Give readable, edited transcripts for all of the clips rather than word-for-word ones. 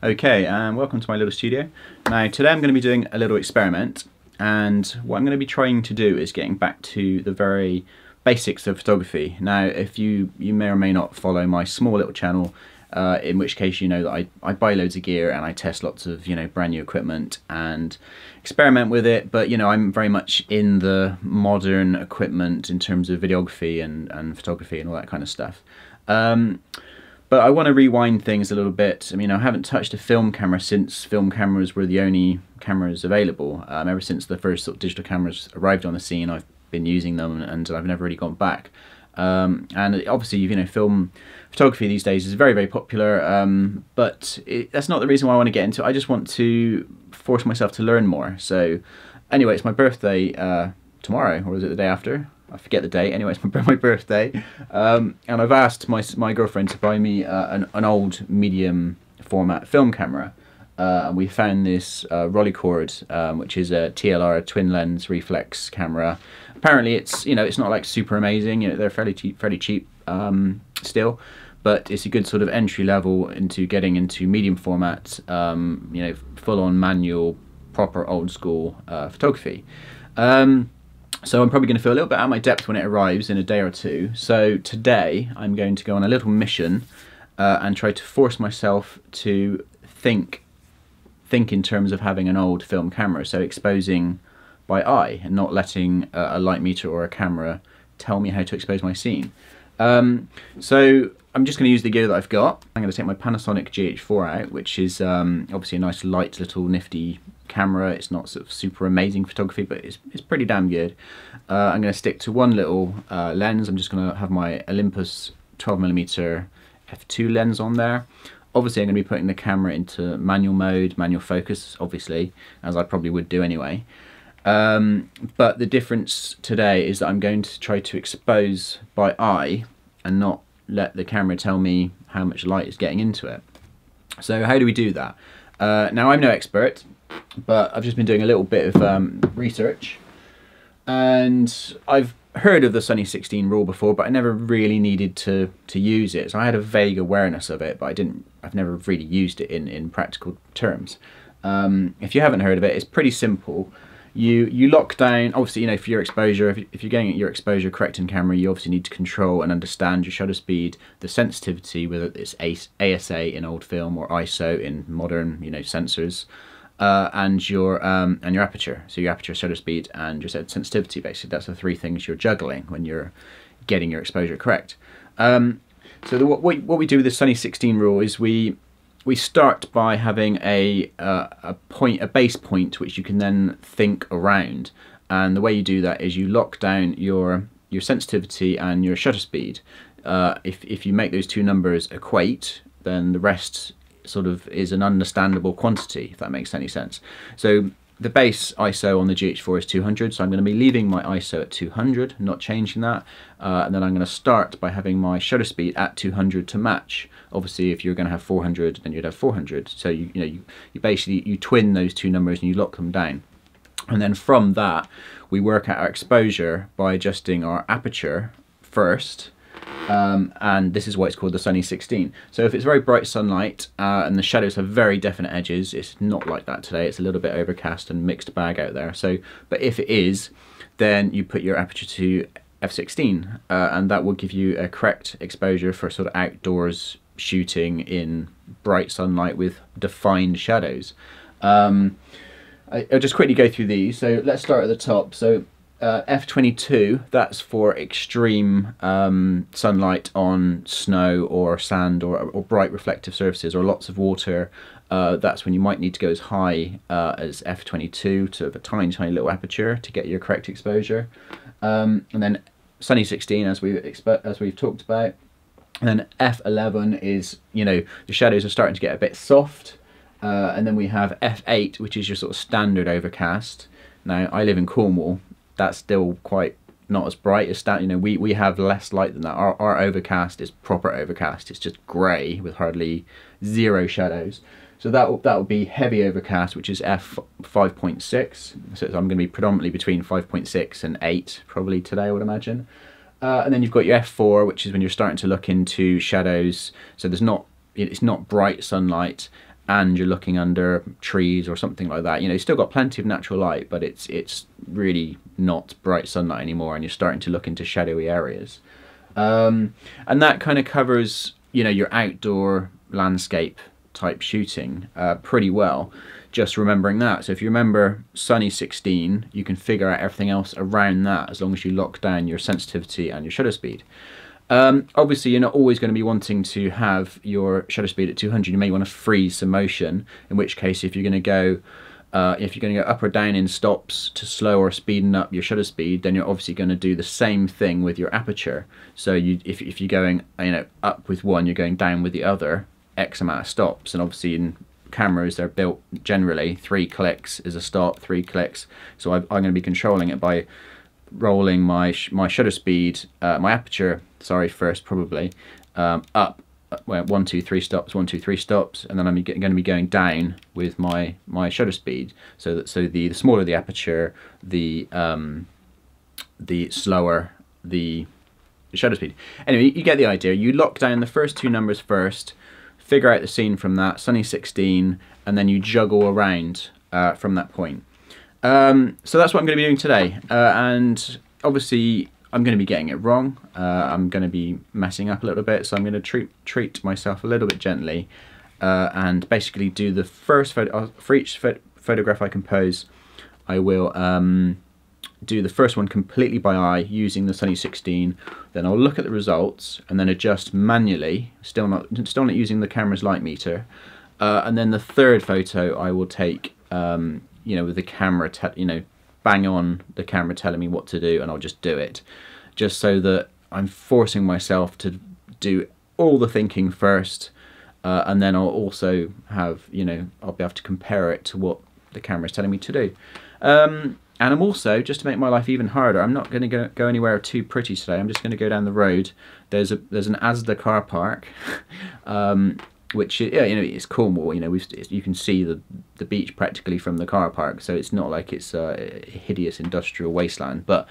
Okay, and welcome to my little studio. Now today I'm going to be doing a little experiment, and what I'm going to be trying to do is getting back to the very basics of photography. Now if you may or may not follow my small little channel, in which case you know that I buy loads of gear and I test lots of brand new equipment and experiment with it, but I'm very much in the modern equipment in terms of videography and photography and all that kind of stuff. But I want to rewind things a little bit. I mean, I haven't touched a film camera since film cameras were the only cameras available. Ever since the first sort of digital cameras arrived on the scene, I've been using them and I've never really gone back. And obviously, film photography these days is very, very popular, but that's not the reason why I want to get into it. I just want to force myself to learn more. So anyway, it's my birthday tomorrow, or is it the day after? I forget the date. Anyway, it's my birthday, and I've asked my girlfriend to buy me an old medium format film camera. And we found this Rolleicord, which is a TLR, twin lens reflex camera. Apparently, it's not like super amazing. They're fairly cheap still, but it's a good sort of entry level into getting into medium format. Full on manual, proper old school photography. So I'm probably going to feel a little bit out of my depth when it arrives in a day or two. So today I'm going to go on a little mission and try to force myself to think in terms of having an old film camera. So exposing by eye and not letting a light meter or a camera tell me how to expose my scene. So I'm just going to use the gear that I've got. I'm going to take my Panasonic GH4 out, which is obviously a nice light little nifty camera. It's not sort of super amazing photography, but it's pretty damn good. I'm going to stick to one little lens. I'm just going to have my Olympus 12mm f2 lens on there. Obviously I'm going to be putting the camera into manual mode, manual focus, obviously, as I probably would do anyway. But the difference today is that I'm going to try to expose by eye and not let the camera tell me how much light is getting into it. So how do we do that? Now I'm no expert, but I've just been doing a little bit of research, and I've heard of the Sunny 16 rule before, but I never really needed to use it. So I had a vague awareness of it, but I've never really used it in practical terms. If you haven't heard of it, it's pretty simple. You lock down, obviously, for your exposure, if you're getting your exposure correct in camera, you obviously need to control and understand your shutter speed, the sensitivity, whether it's ASA in old film or ISO in modern, sensors, and your aperture. So your aperture, shutter speed, and your sensitivity. Basically, that's the three things you're juggling when you're getting your exposure correct. So what we do with the Sunny 16 rule is we start by having a base point which you can then think around, and the way you do that is you lock down your sensitivity and your shutter speed. If you make those two numbers equate, then the rest sort of is an understandable quantity, if that makes any sense. So the base ISO on the GH4 is 200, so I'm going to be leaving my ISO at 200, not changing that, and then I'm going to start by having my shutter speed at 200 to match. Obviously, if you're going to have 400, then you'd have 400. So you basically twin those two numbers and you lock them down, and then from that we work out our exposure by adjusting our aperture first. And this is why it's called the Sunny 16. So if it's very bright sunlight and the shadows have very definite edges, it's not like that today. It's a little bit overcast and mixed bag out there. So, but if it is, then you put your aperture to f16, and that will give you a correct exposure for sort of outdoors shooting in bright sunlight with defined shadows. I'll just quickly go through these. So let's start at the top. So f22, that's for extreme sunlight on snow or sand or bright reflective surfaces or lots of water. That's when you might need to go as high as f22 to have a tiny little aperture to get your correct exposure. And then Sunny 16, as we've talked about. And then f11 is, the shadows are starting to get a bit soft. And then we have f8, which is your sort of standard overcast. Now I live in Cornwall. That's still quite not as bright as that. We have less light than that. Our overcast is proper overcast. It's just grey with hardly zero shadows. So that will be heavy overcast, which is f5.6. So I'm going to be predominantly between 5.6 and 8 probably today, I would imagine. And then you've got your f4, which is when you're starting to look into shadows. So it's not bright sunlight, and you're looking under trees or something like that, you know, you've still got plenty of natural light, but it's really not bright sunlight anymore, and you're starting to look into shadowy areas. And that kind of covers, you know, your outdoor landscape type shooting pretty well, just remembering that. So if you remember sunny 16, you can figure out everything else around that as long as you lock down your sensitivity and your shutter speed. Obviously you're not always going to be wanting to have your shutter speed at 200. You may want to freeze some motion, in which case if you're going to go up or down in stops to slow or speeding up your shutter speed, then you're obviously going to do the same thing with your aperture. So if you're going, you know, up with one, you're going down with the other X amount of stops. And obviously in cameras, they're built generally 3 clicks is a stop, 3 clicks. So I'm going to be controlling it by rolling my shutter speed, my aperture, sorry, first probably, up, well, 1 2 3 stops, 1 2 3 stops, and then I'm going to be going down with my shutter speed. So the smaller the aperture, the slower the shutter speed. Anyway, you get the idea. You lock down the first 2 numbers first, figure out the scene from that, sunny 16, and then you juggle around from that point. So that's what I'm going to be doing today, and obviously I'm going to be getting it wrong. I'm going to be messing up a little bit, so I'm going to treat myself a little bit gently, and basically do the first photo for each photograph I compose. I will do the first one completely by eye using the sunny 16. Then I'll look at the results and then adjust manually, still not using the camera's light meter. And then the third photo I will take, you know, with the camera, you know, bang on the camera telling me what to do, and I'll just do it, just so that I'm forcing myself to do all the thinking first, and then I'll also have, you know, I'll be able to compare it to what the camera is telling me to do. And I'm also, just to make my life even harder, I'm not going to go anywhere too pretty today. I'm just going to go down the road. There's an ASDA car park, which, yeah, you know, it's Cornwall. You know, you can see the beach practically from the car park, so it's not like it's a hideous industrial wasteland. But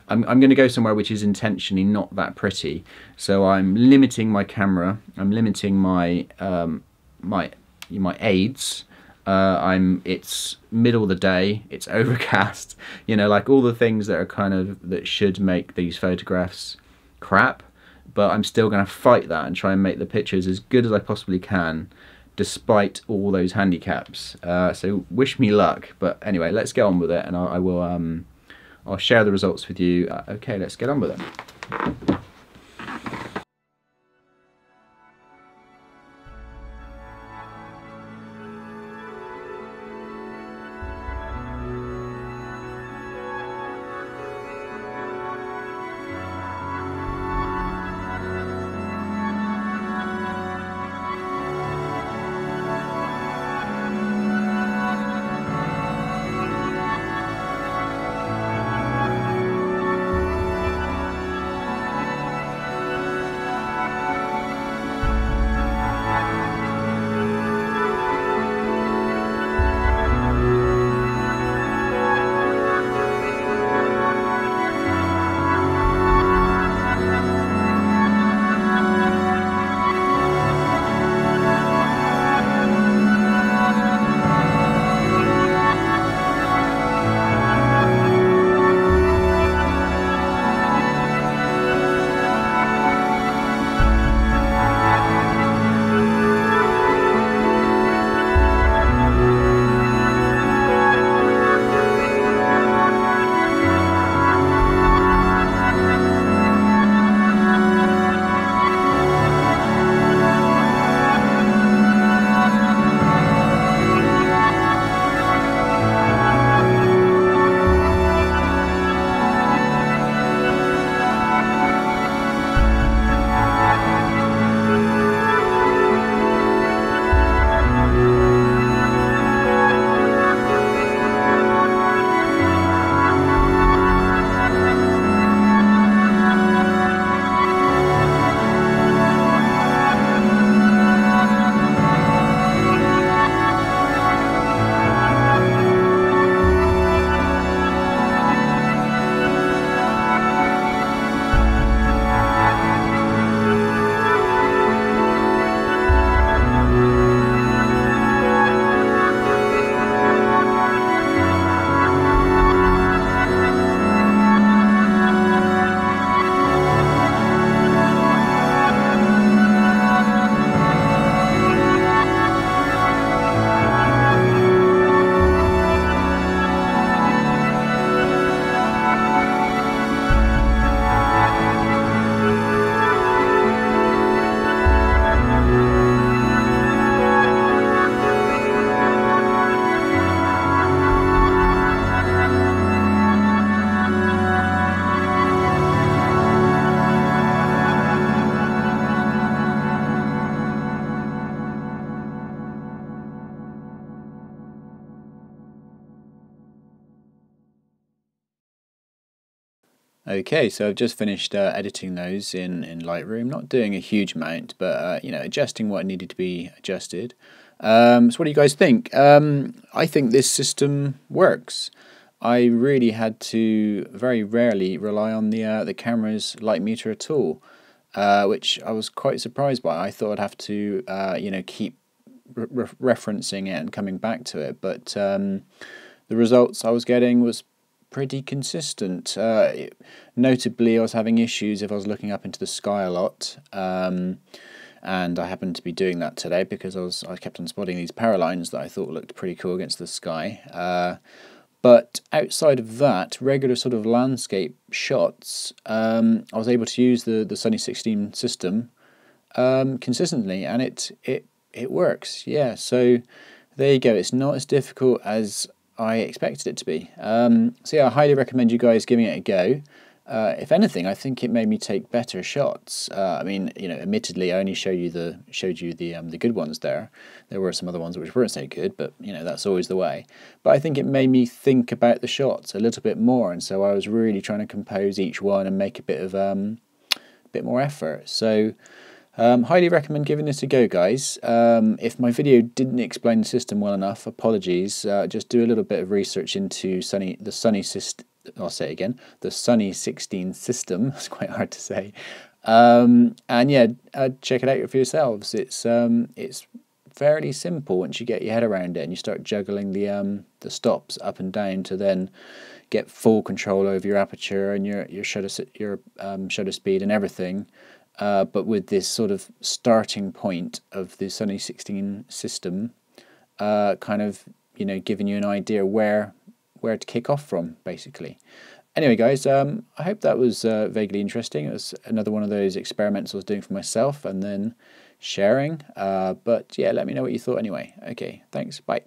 I'm going to go somewhere which is intentionally not that pretty. So I'm limiting my camera. I'm limiting my my aids. It's middle of the day, it's overcast, you know, like all the things that are that should make these photographs crap, but I'm still going to fight that and try and make the pictures as good as I possibly can despite all those handicaps. So wish me luck, but anyway, let's get on with it, and I'll share the results with you. Okay, let's get on with it. Okay, so I've just finished editing those in Lightroom, not doing a huge amount, but you know, adjusting what needed to be adjusted. So what do you guys think? I think this system works. I really had to very rarely rely on the camera's light meter at all, which I was quite surprised by. I thought I'd have to you know, keep referencing it and coming back to it, but the results I was getting was pretty consistent. Notably, I was having issues if I was looking up into the sky a lot, and I happened to be doing that today because I kept on spotting these power lines that I thought looked pretty cool against the sky. But outside of that, regular sort of landscape shots, I was able to use the Sunny 16 system consistently, and it works. Yeah, so there you go. It's not as difficult as I expected it to be. So yeah, I highly recommend you guys giving it a go. If anything, I think it made me take better shots. I mean, you know, admittedly, I only showed you the good ones there. There were some other ones which weren't so good, but you know, that's always the way. But I think it made me think about the shots a little bit more, and so I was really trying to compose each one and make a bit more effort. So highly recommend giving this a go, guys. If my video didn't explain the system well enough, apologies. Just do a little bit of research into the Sunny system. I'll say it again, the Sunny 16 system. It's quite hard to say. And yeah, check it out for yourselves. It's fairly simple once you get your head around it and you start juggling the stops up and down to then get full control over your aperture and your shutter speed and everything. But with this sort of starting point of the Sunny 16 system, kind of, you know, giving you an idea where to kick off from, basically. Anyway, guys, I hope that was vaguely interesting. It was another one of those experiments I was doing for myself and then sharing. But yeah, let me know what you thought anyway. Okay, thanks, bye.